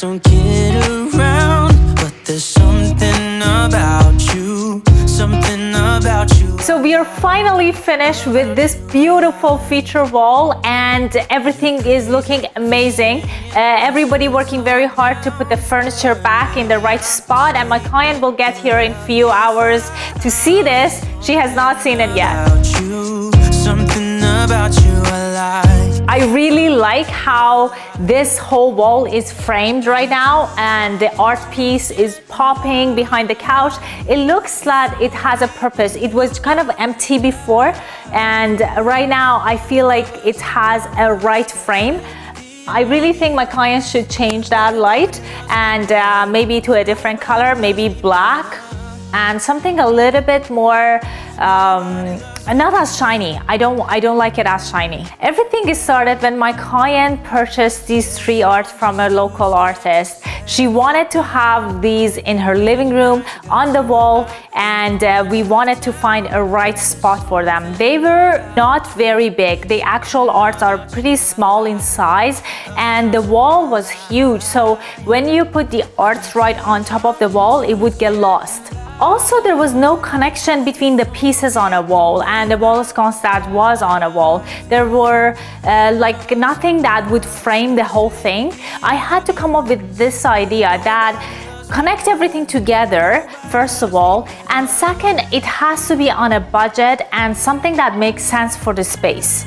don't get around, but there's something about you, something about you. So we are finally finished with this beautiful feature wall, and everything is looking amazing. Everybody working very hard to put the furniture back in the right spot, and my client will get here in few hours to see this. She has not seen it yet. About you, something about you I like. I really like how this whole wall is framed right now, and the art piece is popping behind the couch. It looks like it has a purpose. It was kind of empty before, and right now I feel like it has a right frame. I really think my clients should change that light and maybe to a different color, maybe black, and something a little bit more not as shiny. I don't like it as shiny. Everything is started when my client purchased these 3 art from a local artist. She wanted to have these in her living room on the wall, and we wanted to find a right spot for them. They were not very big. The actual arts are pretty small in size, and the wall was huge. So when you put the arts right on top of the wall, it would get lost. Also, there was no connection between the pieces on a wall and the wall sconce that was on a wall. There were like nothing that would frame the whole thing. I had to come up with this idea that connect everything together, first of all, and second, it has to be on a budget and something that makes sense for the space.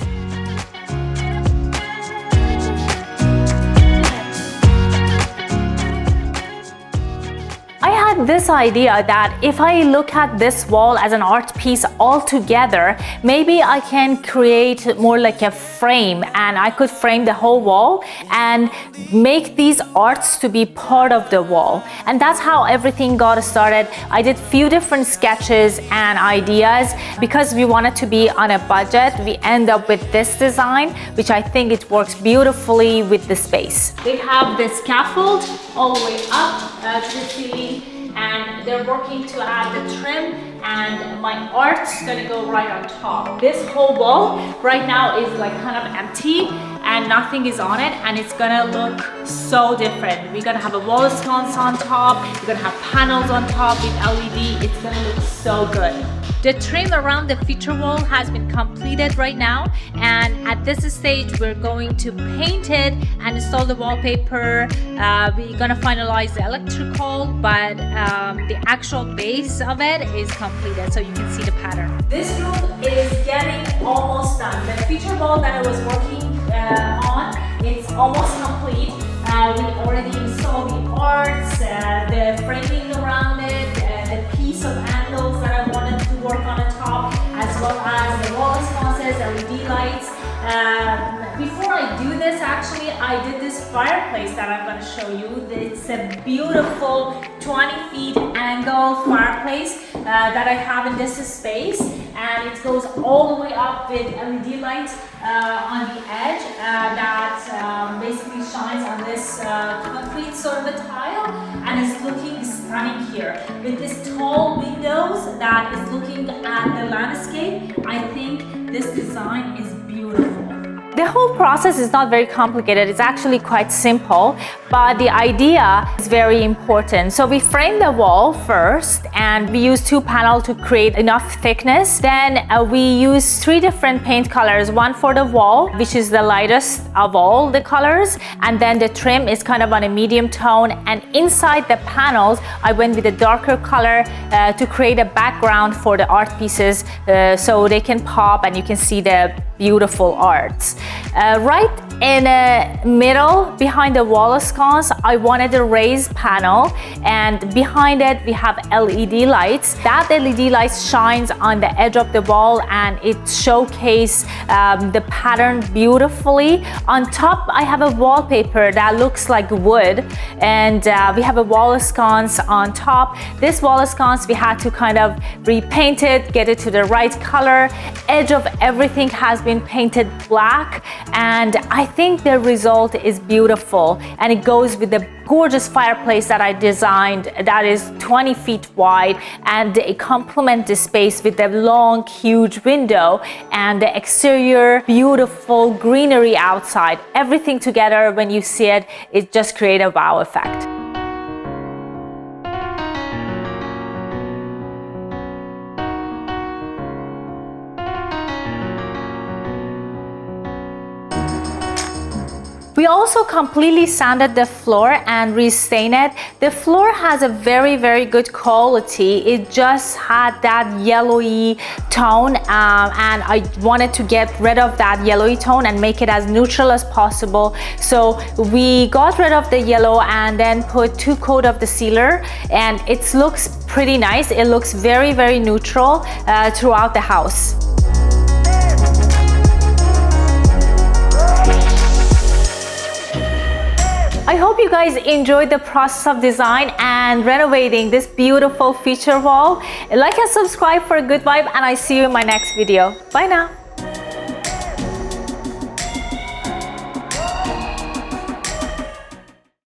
I had this idea that if I look at this wall as an art piece all together, maybe I can create more like a frame, and I could frame the whole wall and make these arts to be part of the wall. And that's how everything got started. I did few different sketches and ideas. Because we wanted to be on a budget, we end up with this design, which I think it works beautifully with the space. They have the scaffold all the way up to the ceiling, and they're working to add the trim, and my art's gonna go right on top. This whole wall right now is like kind of empty and nothing is on it, and it's gonna look so different. We're gonna have a wall sconce on top, we're gonna have panels on top with LED. It's gonna look so good. The trim around the feature wall has been completed right now, and at this stage we're going to paint it and install the wallpaper. We're gonna finalize the electrical, but the actual base of it is completed, so you can see the pattern. This room is getting almost done. The feature wall that I was working on, it's almost complete. We already installed the arts, the framing around it, the piece of handles that I wanted to work on the top, as well as the wall sconces, LED lights. Before I do this, actually, I did this fireplace that I'm going to show you. It's a beautiful 20 feet angle fireplace that I have in this space, and it goes all the way up with LED lights on the edge that basically shines on this concrete sort of a tile, and it's looking stunning here. With these tall windows that is looking at the landscape, I think this design is beautiful. The whole process is not very complicated. It's actually quite simple, but the idea is very important. So we frame the wall first, and we use 2 panels to create enough thickness. Then we use 3 different paint colors, one for the wall, which is the lightest of all the colors, and then the trim is kind of on a medium tone, and inside the panels I went with a darker color to create a background for the art pieces so they can pop and you can see the beautiful arts. Right in the middle behind the wall sconce, I wanted a raised panel, and behind it we have LED lights. That LED light shines on the edge of the wall, and it showcases the pattern beautifully. On top I have a wallpaper that looks like wood, and we have a wall sconce on top. This wall sconce we had to kind of repaint it, get it to the right color. Edge of everything has been painted black, and I think the result is beautiful, and it goes with the gorgeous fireplace that I designed that is 20 feet wide, and it complements the space with the long, huge window and the exterior beautiful greenery outside. Everything together, when you see it, it just creates a wow effect. We also completely sanded the floor and restained it. The floor has a very good quality. It just had that yellowy tone, and I wanted to get rid of that yellowy tone and make it as neutral as possible. So we got rid of the yellow and then put 2 coats of the sealer, and it looks pretty nice. It looks very neutral throughout the house. I hope you guys enjoyed the process of design and renovating this beautiful feature wall. Like and subscribe for a good vibe, and I see you in my next video. Bye now.